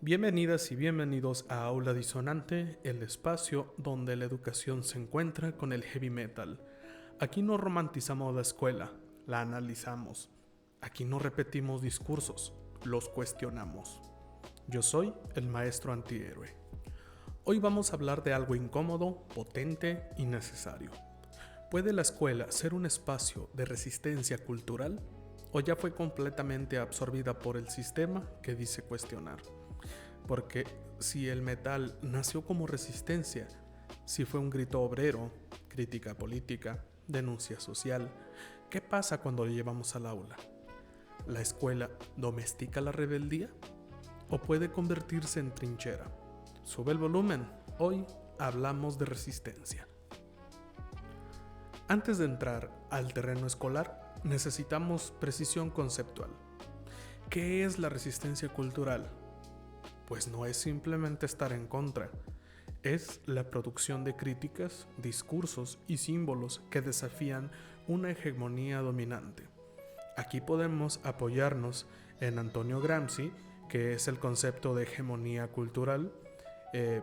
Bienvenidas y bienvenidos a Aula Disonante, el espacio donde la educación se encuentra con el heavy metal. Aquí no romantizamos la escuela, la analizamos. Aquí no repetimos discursos, los cuestionamos. Yo soy el maestro antihéroe. Hoy vamos a hablar de algo incómodo, potente y necesario. ¿Puede la escuela ser un espacio de resistencia cultural? ¿O ya fue completamente absorbida por el sistema que dice cuestionar? Porque si el metal nació como resistencia, si fue un grito obrero, crítica política, denuncia social, ¿qué pasa cuando lo llevamos al aula? ¿La escuela domestica la rebeldía? ¿O puede convertirse en trinchera? Sube el volumen, hoy hablamos de resistencia. Antes de entrar al terreno escolar, necesitamos precisión conceptual. ¿Qué es la resistencia cultural? Pues no es simplemente estar en contra, es la producción de críticas, discursos y símbolos que desafían una hegemonía dominante. Aquí podemos apoyarnos en Antonio Gramsci, que es el concepto de hegemonía cultural,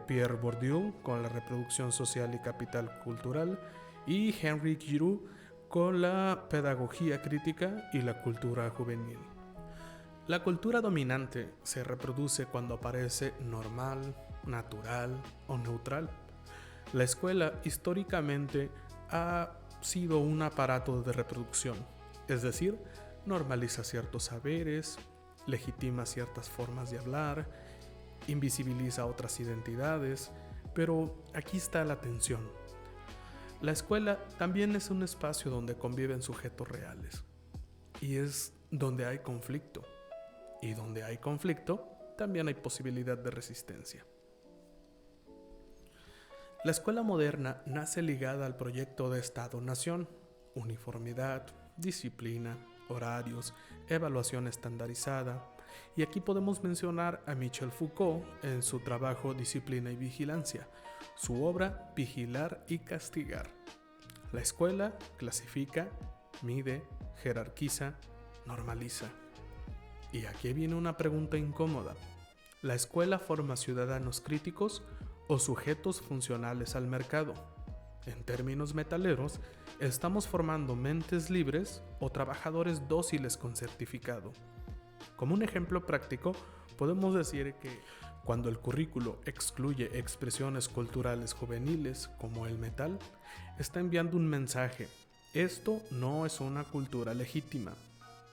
Pierre Bourdieu con la reproducción social y capital cultural, y Henry Giroux con la pedagogía crítica y la cultura juvenil. La cultura dominante se reproduce cuando aparece normal, natural o neutral. La escuela históricamente ha sido un aparato de reproducción, es decir, normaliza ciertos saberes, legitima ciertas formas de hablar, invisibiliza otras identidades, pero aquí está la tensión. La escuela también es un espacio donde conviven sujetos reales y es donde hay conflicto. Y donde hay conflicto, también hay posibilidad de resistencia. La escuela moderna nace ligada al proyecto de Estado-Nación, uniformidad, disciplina, horarios, evaluación estandarizada, y aquí podemos mencionar a Michel Foucault en su trabajo Disciplina y Vigilancia, su obra Vigilar y Castigar. La escuela clasifica, mide, jerarquiza, normaliza. Y aquí viene una pregunta incómoda. ¿La escuela forma ciudadanos críticos o sujetos funcionales al mercado? En términos metaleros, ¿estamos formando mentes libres o trabajadores dóciles con certificado? Como un ejemplo práctico, podemos decir que cuando el currículo excluye expresiones culturales juveniles como el metal, está enviando un mensaje. Esto no es una cultura legítima.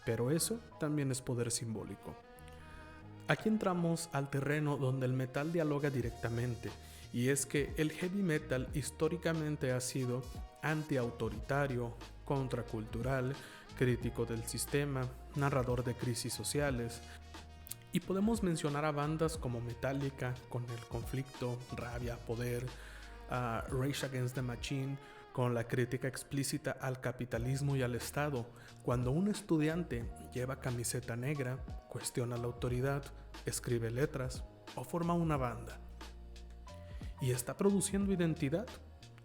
Pero eso también es poder simbólico. Aquí entramos al terreno donde el metal dialoga directamente, y es que el heavy metal históricamente ha sido antiautoritario, contracultural, crítico del sistema, narrador de crisis sociales, y podemos mencionar a bandas como Metallica con el conflicto, rabia, poder, Rage Against the Machine, con la crítica explícita al capitalismo y al Estado. Cuando un estudiante lleva camiseta negra, cuestiona la autoridad, escribe letras o forma una banda. Y está produciendo identidad,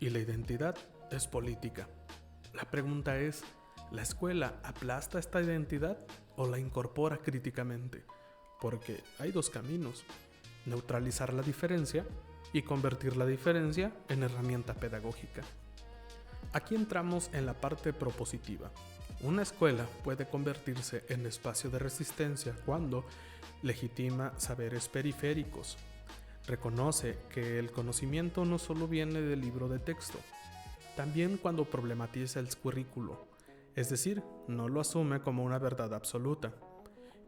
y la identidad es política. La pregunta es, ¿la escuela aplasta esta identidad o la incorpora críticamente? Porque hay dos caminos: neutralizar la diferencia y convertir la diferencia en herramienta pedagógica. Aquí entramos en la parte propositiva. Una escuela puede convertirse en espacio de resistencia cuando legitima saberes periféricos. Reconoce que el conocimiento no solo viene del libro de texto, también cuando problematiza el currículo, es decir, no lo asume como una verdad absoluta.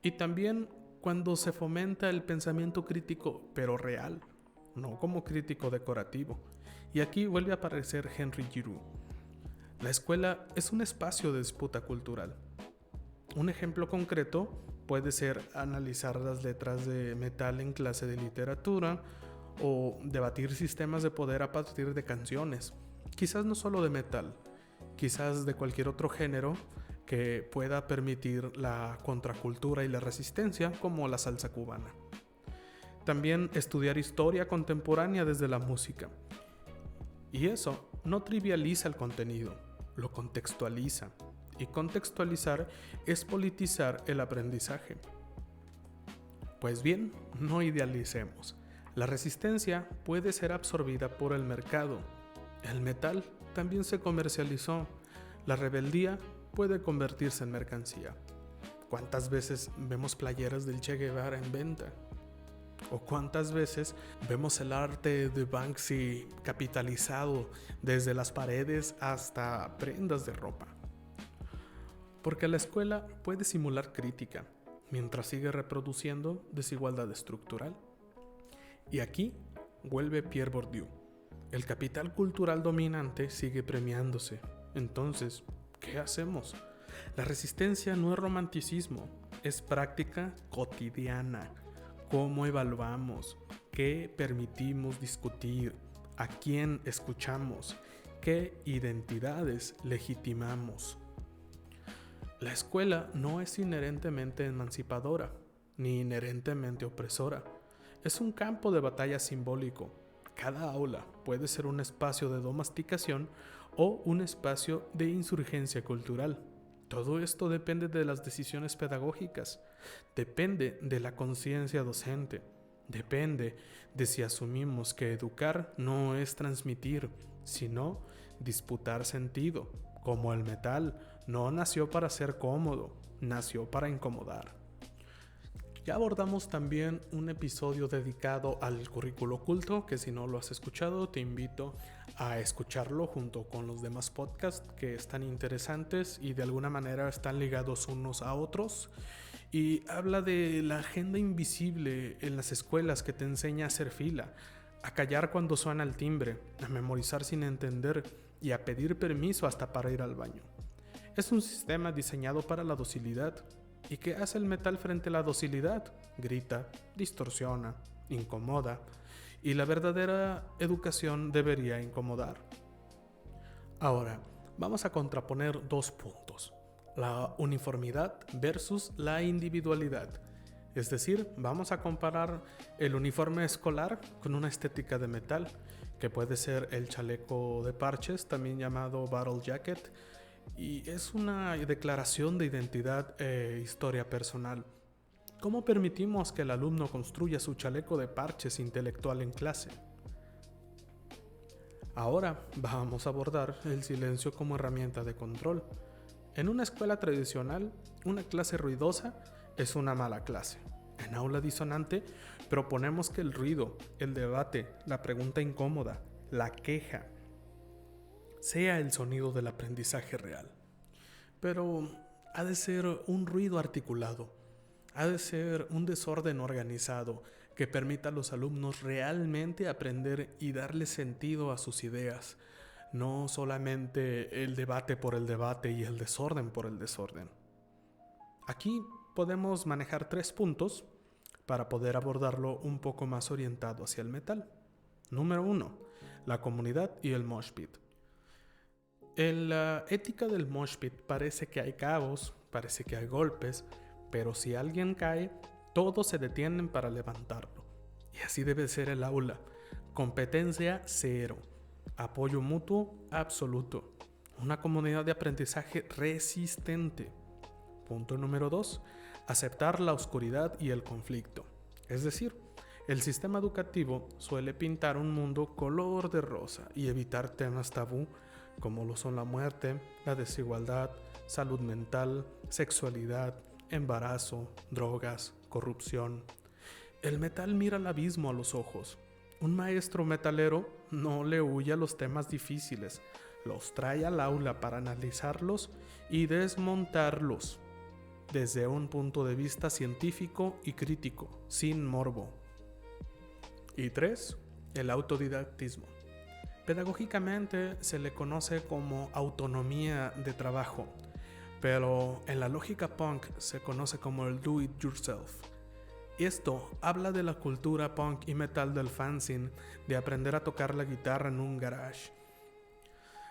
Y también cuando se fomenta el pensamiento crítico, pero real, no como crítico decorativo. Y aquí vuelve a aparecer Henry Giroux. La escuela es un espacio de disputa cultural. Un ejemplo concreto puede ser analizar las letras de metal en clase de literatura o debatir sistemas de poder a partir de canciones, quizás no solo de metal, quizás de cualquier otro género que pueda permitir la contracultura y la resistencia, como la salsa cubana. También estudiar historia contemporánea desde la música. Y eso no trivializa el contenido, lo contextualiza, y contextualizar es politizar el aprendizaje. Pues bien, no idealicemos. La resistencia puede ser absorbida por el mercado. El metal también se comercializó. La rebeldía puede convertirse en mercancía. ¿Cuántas veces vemos playeras del Che Guevara en venta? ¿O cuántas veces vemos el arte de Banksy capitalizado desde las paredes hasta prendas de ropa? Porque la escuela puede simular crítica mientras sigue reproduciendo desigualdad estructural. Y aquí vuelve Pierre Bourdieu. El capital cultural dominante sigue premiándose. Entonces, ¿qué hacemos? La resistencia no es romanticismo, es práctica cotidiana. ¿Cómo evaluamos? ¿Qué permitimos discutir? ¿A quién escuchamos? ¿Qué identidades legitimamos? La escuela no es inherentemente emancipadora, ni inherentemente opresora. Es un campo de batalla simbólico. Cada aula puede ser un espacio de domesticación o un espacio de insurgencia cultural. Todo esto depende de las decisiones pedagógicas, depende de la conciencia docente, depende de si asumimos que educar no es transmitir, sino disputar sentido. Como el metal, no nació para ser cómodo, nació para incomodar. Ya abordamos también un episodio dedicado al currículo oculto, que si no lo has escuchado, te invito a escucharlo junto con los demás podcasts que están interesantes y de alguna manera están ligados unos a otros. Y habla de la agenda invisible en las escuelas que te enseña a hacer fila, a callar cuando suena el timbre, a memorizar sin entender y a pedir permiso hasta para ir al baño. Es un sistema diseñado para la docilidad. ¿Y qué hace el metal frente a la docilidad? Grita, distorsiona, incomoda. Y la verdadera educación debería incomodar. Ahora, vamos a contraponer dos puntos. La uniformidad versus la individualidad. Es decir, vamos a comparar el uniforme escolar con una estética de metal, que puede ser el chaleco de parches, también llamado battle jacket, y es una declaración de identidad e historia personal. ¿Cómo permitimos que el alumno construya su chaleco de parches intelectual en clase? Ahora vamos a abordar el silencio como herramienta de control. En una escuela tradicional, una clase ruidosa es una mala clase. En aula disonante, proponemos que el ruido, el debate, la pregunta incómoda, la queja, sea el sonido del aprendizaje real. Pero ha de ser un ruido articulado, ha de ser un desorden organizado que permita a los alumnos realmente aprender y darle sentido a sus ideas, no solamente el debate por el debate y el desorden por el desorden. Aquí podemos manejar 3 puntos para poder abordarlo un poco más orientado hacia el metal. Número 1, la comunidad y el mosh pit. En la ética del mosh pit parece que hay caos, parece que hay golpes, pero si alguien cae, todos se detienen para levantarlo. Y así debe ser el aula. Competencia cero. Apoyo mutuo absoluto. Una comunidad de aprendizaje resistente. Punto número 2. Aceptar la oscuridad y el conflicto. Es decir, el sistema educativo suele pintar un mundo color de rosa y evitar temas tabú como lo son la muerte, la desigualdad, salud mental, sexualidad, embarazo, drogas, corrupción. El metal mira el abismo a los ojos. Un maestro metalero no le huye a los temas difíciles, los trae al aula para analizarlos y desmontarlos desde un punto de vista científico y crítico, sin morbo. Y 3. El autodidactismo. Pedagógicamente se le conoce como autonomía de trabajo, pero en la lógica punk se conoce como el do it yourself. Esto habla de la cultura punk y metal del fanzine, de aprender a tocar la guitarra en un garage.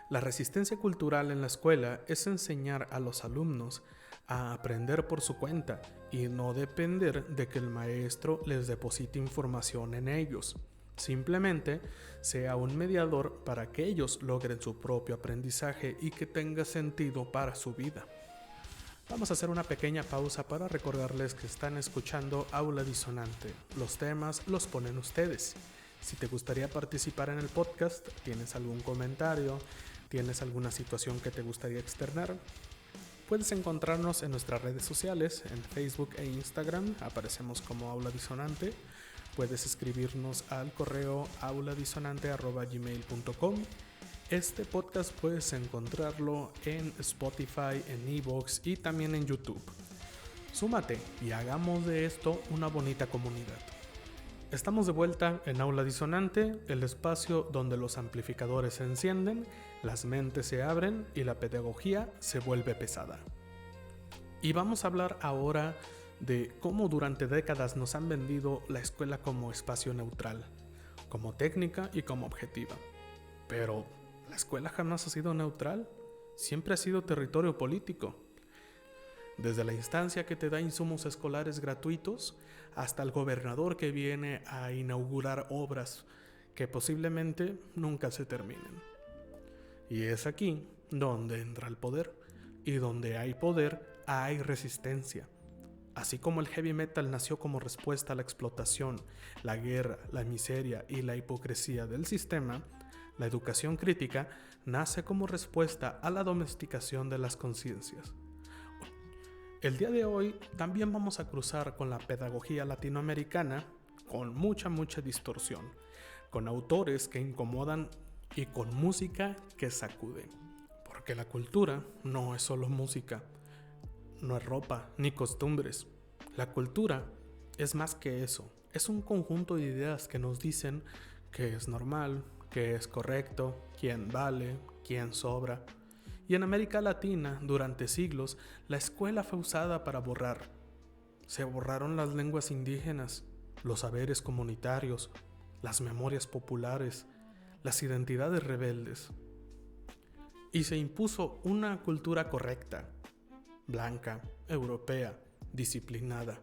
La resistencia cultural en la escuela es enseñar a los alumnos a aprender por su cuenta y no depender de que el maestro les deposite información en ellos. Simplemente sea un mediador para que ellos logren su propio aprendizaje y que tenga sentido para su vida. Vamos a hacer una pequeña pausa para recordarles que están escuchando Aula Disonante. Los temas los ponen ustedes. Si te gustaría participar en el podcast, tienes algún comentario, tienes alguna situación que te gustaría externar, puedes encontrarnos en nuestras redes sociales, en Facebook e Instagram, aparecemos como Aula Disonante. Puedes escribirnos al correo auladisonante@gmail.com. Este podcast puedes encontrarlo en Spotify, en iVoox y también en YouTube. Súmate y hagamos de esto una bonita comunidad. Estamos de vuelta en Aula Disonante, el espacio donde los amplificadores se encienden, las mentes se abren y la pedagogía se vuelve pesada. Y vamos a hablar ahora de cómo durante décadas nos han vendido la escuela como espacio neutral, como técnica y como objetiva. Pero la escuela jamás ha sido neutral, siempre ha sido territorio político. Desde la instancia que te da insumos escolares gratuitos hasta el gobernador que viene a inaugurar obras que posiblemente nunca se terminen. Y es aquí donde entra el poder, y donde hay poder hay resistencia. Así como el heavy metal nació como respuesta a la explotación, la guerra, la miseria y la hipocresía del sistema, la educación crítica nace como respuesta a la domesticación de las conciencias. El día de hoy también vamos a cruzar con la pedagogía latinoamericana con mucha distorsión, con autores que incomodan y con música que sacude. Porque la cultura no es solo música, no es ropa ni costumbres. La cultura es más que eso, es un conjunto de ideas que nos dicen qué es normal, qué es correcto, quién vale, quién sobra. Y en América Latina, durante siglos, la escuela fue usada para borrar. Se borraron las lenguas indígenas, los saberes comunitarios, las memorias populares, las identidades rebeldes. Y se impuso una cultura correcta, blanca, europea, disciplinada.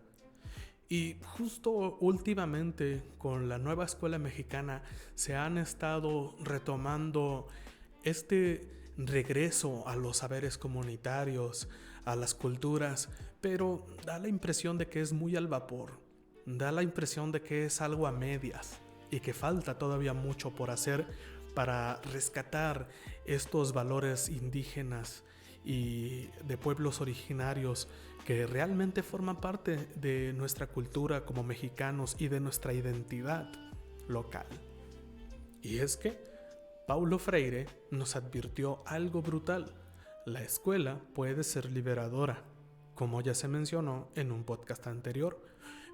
Y justo últimamente con la nueva escuela mexicana se han estado retomando este regreso a los saberes comunitarios, a las culturas, pero da la impresión de que es muy al vapor, da la impresión de que es algo a medias y que falta todavía mucho por hacer para rescatar estos valores indígenas y de pueblos originarios que realmente forman parte de nuestra cultura como mexicanos y de nuestra identidad local. Y es que Paulo Freire nos advirtió algo brutal: la escuela puede ser liberadora, como ya se mencionó en un podcast anterior,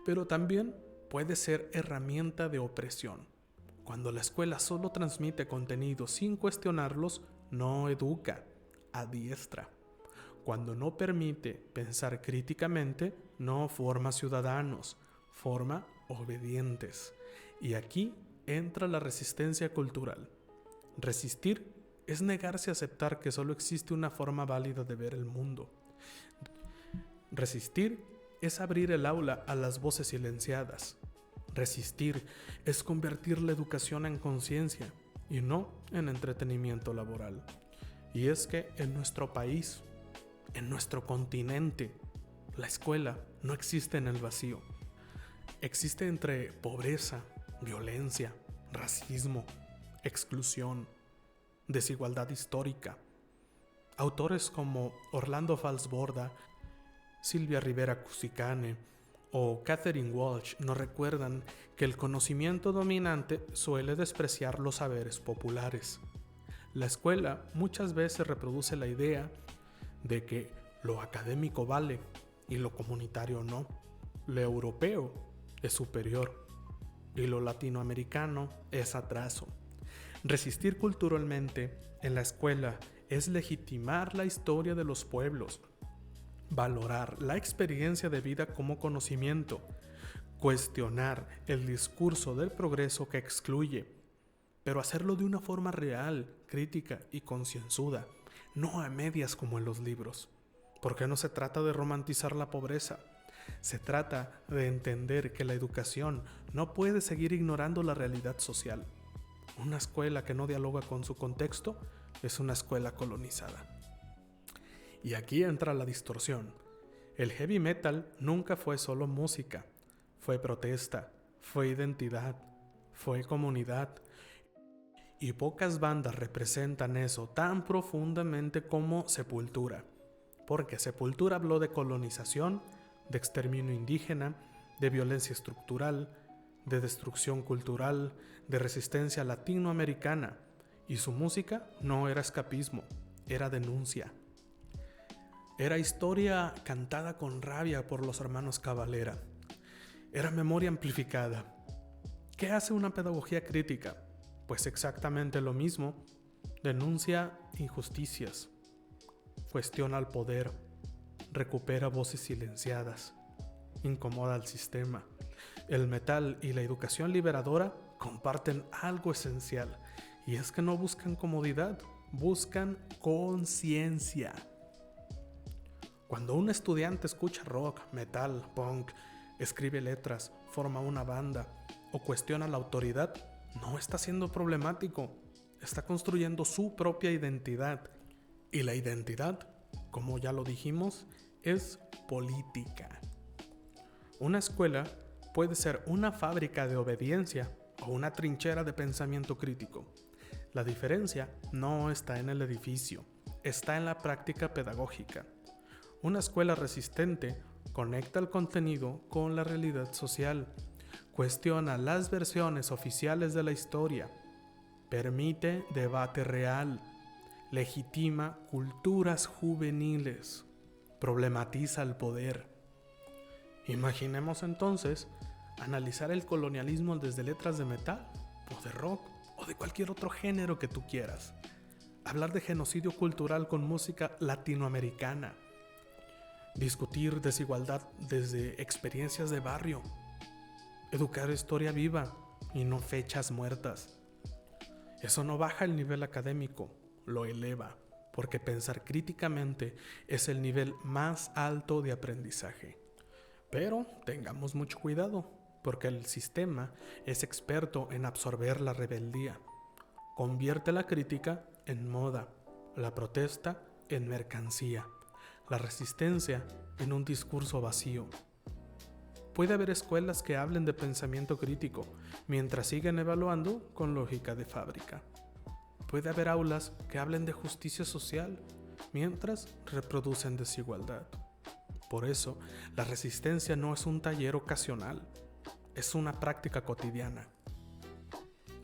pero también puede ser herramienta de opresión. Cuando la escuela solo transmite contenidos sin cuestionarlos, no educa, adiestra. Cuando no permite pensar críticamente, no forma ciudadanos, forma obedientes. Y aquí entra la resistencia cultural. Resistir es negarse a aceptar que solo existe una forma válida de ver el mundo. Resistir es abrir el aula a las voces silenciadas. Resistir es convertir la educación en conciencia y no en entretenimiento laboral. Y es que en nuestro país, en nuestro continente, la escuela no existe en el vacío. Existe entre pobreza, violencia, racismo, exclusión, desigualdad histórica. Autores como Orlando Falsborda, Silvia Rivera Cusicane o Catherine Walsh nos recuerdan que el conocimiento dominante suele despreciar los saberes populares. La escuela muchas veces reproduce la idea de que lo académico vale y lo comunitario no. Lo europeo es superior y lo latinoamericano es atraso. Resistir culturalmente en la escuela es legitimar la historia de los pueblos, valorar la experiencia de vida como conocimiento, cuestionar el discurso del progreso que excluye, pero hacerlo de una forma real, crítica y concienzuda, no a medias como en los libros, porque no se trata de romantizar la pobreza, se trata de entender que la educación no puede seguir ignorando la realidad social. Una escuela que no dialoga con su contexto es una escuela colonizada. Y aquí entra la distorsión. El heavy metal nunca fue solo música, fue protesta, fue identidad, fue comunidad. Y pocas bandas representan eso tan profundamente como Sepultura. Porque Sepultura habló de colonización, de exterminio indígena, de violencia estructural, de destrucción cultural, de resistencia latinoamericana. Y su música no era escapismo, era denuncia. Era historia cantada con rabia por los hermanos Cavalera. Era memoria amplificada. ¿Qué hace una pedagogía crítica? Pues exactamente lo mismo. Denuncia injusticias, cuestiona al poder, recupera voces silenciadas, incomoda al sistema. El metal y la educación liberadora comparten algo esencial, y es que no buscan comodidad, buscan conciencia. Cuando un estudiante escucha rock, metal, punk, escribe letras, forma una banda o cuestiona la autoridad, no está siendo problemático, está construyendo su propia identidad. Y la identidad, como ya lo dijimos, es política. Una escuela puede ser una fábrica de obediencia o una trinchera de pensamiento crítico. La diferencia no está en el edificio, está en la práctica pedagógica. Una escuela resistente conecta el contenido con la realidad social, cuestiona las versiones oficiales de la historia, permite debate real, legitima culturas juveniles, problematiza el poder. Imaginemos entonces analizar el colonialismo desde letras de metal, o de rock, o de cualquier otro género que tú quieras. Hablar de genocidio cultural con música latinoamericana. Discutir desigualdad desde experiencias de barrio. Educar historia viva y no fechas muertas. Eso no baja el nivel académico, lo eleva, porque pensar críticamente es el nivel más alto de aprendizaje. Pero tengamos mucho cuidado, porque el sistema es experto en absorber la rebeldía. Convierte la crítica en moda, la protesta en mercancía, la resistencia en un discurso vacío. Puede haber escuelas que hablen de pensamiento crítico mientras siguen evaluando con lógica de fábrica. Puede haber aulas que hablen de justicia social mientras reproducen desigualdad. Por eso, la resistencia no es un taller ocasional, es una práctica cotidiana.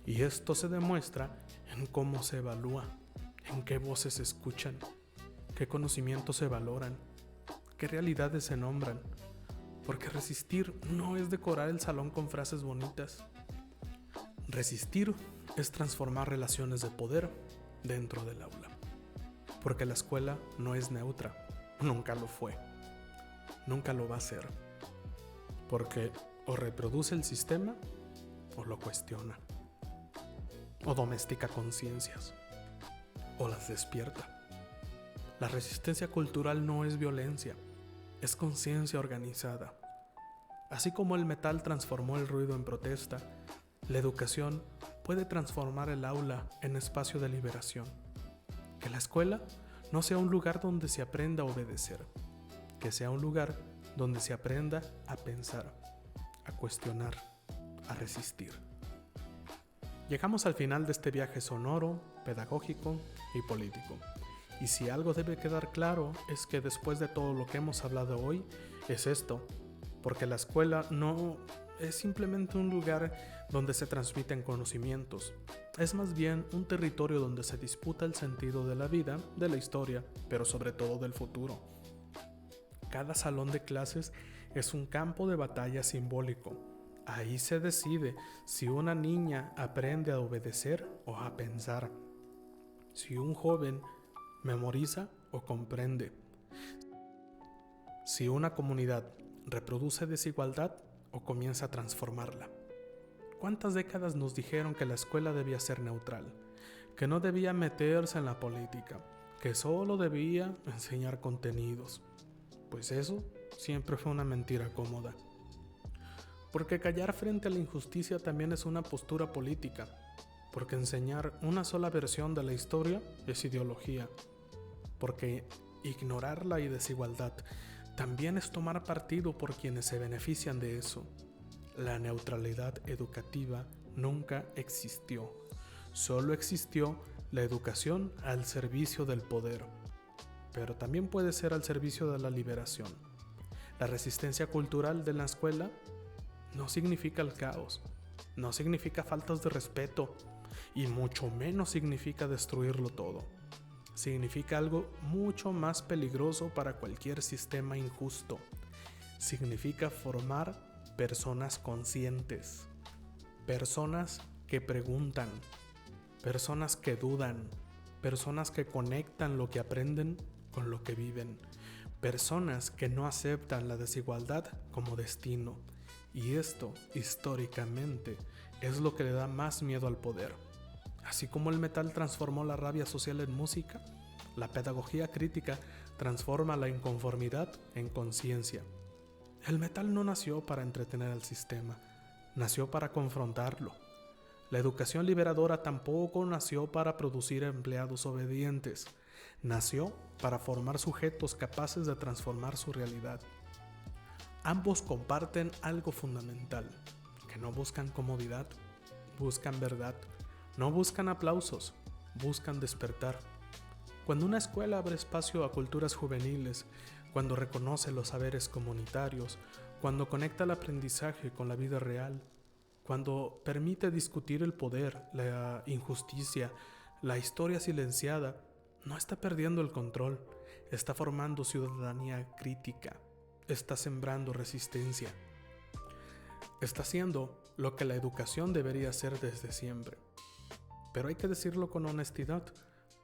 Y esto se demuestra en cómo se evalúa, en qué voces se escuchan, qué conocimientos se valoran, qué realidades se nombran. Porque resistir no es decorar el salón con frases bonitas. Resistir es transformar relaciones de poder dentro del aula. Porque la escuela no es neutra, nunca lo fue, nunca lo va a ser. Porque o reproduce el sistema o lo cuestiona, o domestica conciencias, o las despierta. La resistencia cultural no es violencia, es conciencia organizada. Así como el metal transformó el ruido en protesta, la educación puede transformar el aula en espacio de liberación. Que la escuela no sea un lugar donde se aprenda a obedecer, que sea un lugar donde se aprenda a pensar, a cuestionar, a resistir. Llegamos al final de este viaje sonoro, pedagógico y político. Y si algo debe quedar claro es que después de todo lo que hemos hablado hoy, es esto, porque la escuela no es simplemente un lugar donde se transmiten conocimientos, es más bien un territorio donde se disputa el sentido de la vida, de la historia, pero sobre todo del futuro. Cada salón de clases es un campo de batalla simbólico. Ahí se decide si una niña aprende a obedecer o a pensar, si un joven memoriza o comprende, si una comunidad reproduce desigualdad o comienza a transformarla. ¿Cuántas décadas nos dijeron que la escuela debía ser neutral, que no debía meterse en la política, que solo debía enseñar contenidos? Pues eso siempre fue una mentira cómoda. Porque callar frente a la injusticia también es una postura política, porque enseñar una sola versión de la historia es ideología, porque ignorar la desigualdad también es tomar partido por quienes se benefician de eso. La neutralidad educativa nunca existió. Solo existió la educación al servicio del poder, pero también puede ser al servicio de la liberación. La resistencia cultural de la escuela no significa el caos, no significa faltas de respeto y mucho menos significa destruirlo todo. Significa algo mucho más peligroso para cualquier sistema injusto. Significa formar personas conscientes, personas que preguntan, personas que dudan, personas que conectan lo que aprenden con lo que viven, personas que no aceptan la desigualdad como destino. Y esto, históricamente, es lo que le da más miedo al poder. Así como el metal transformó la rabia social en música, la pedagogía crítica transforma la inconformidad en conciencia. El metal no nació para entretener al sistema, nació para confrontarlo. La educación liberadora tampoco nació para producir empleados obedientes, nació para formar sujetos capaces de transformar su realidad. Ambos comparten algo fundamental, que no buscan comodidad, buscan verdad. No buscan aplausos, buscan despertar. Cuando una escuela abre espacio a culturas juveniles, cuando reconoce los saberes comunitarios, cuando conecta el aprendizaje con la vida real, cuando permite discutir el poder, la injusticia, la historia silenciada, no está perdiendo el control, está formando ciudadanía crítica, está sembrando resistencia. Está haciendo lo que la educación debería hacer desde siempre. Pero hay que decirlo con honestidad,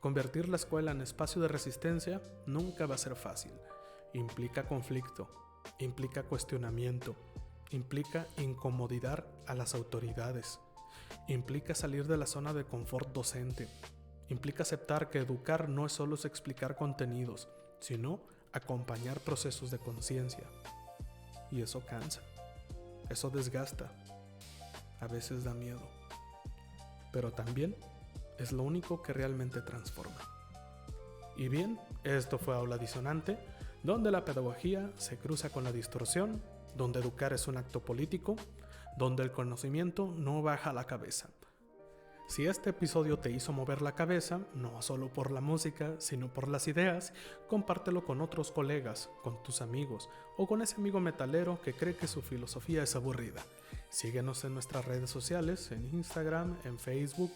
convertir la escuela en espacio de resistencia nunca va a ser fácil. Implica conflicto, implica cuestionamiento, implica incomodidad a las autoridades, implica salir de la zona de confort docente, implica aceptar que educar no es solo explicar contenidos, sino acompañar procesos de conciencia. Y eso cansa, eso desgasta, a veces da miedo. Pero también es lo único que realmente transforma. Y bien, esto fue Aula Disonante, donde la pedagogía se cruza con la distorsión, donde educar es un acto político, donde el conocimiento no baja la cabeza. Si este episodio te hizo mover la cabeza, no solo por la música, sino por las ideas, compártelo con otros colegas, con tus amigos o con ese amigo metalero que cree que su filosofía es aburrida. Síguenos en nuestras redes sociales, en Instagram, en Facebook.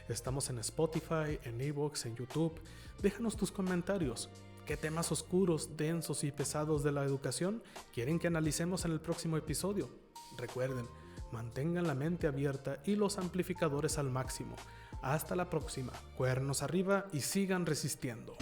Estamos en Spotify, en iVoox, en YouTube. Déjanos tus comentarios. ¿Qué temas oscuros, densos y pesados de la educación quieren que analicemos en el próximo episodio? Recuerden, mantengan la mente abierta y los amplificadores al máximo. Hasta la próxima. Cuernos arriba y sigan resistiendo.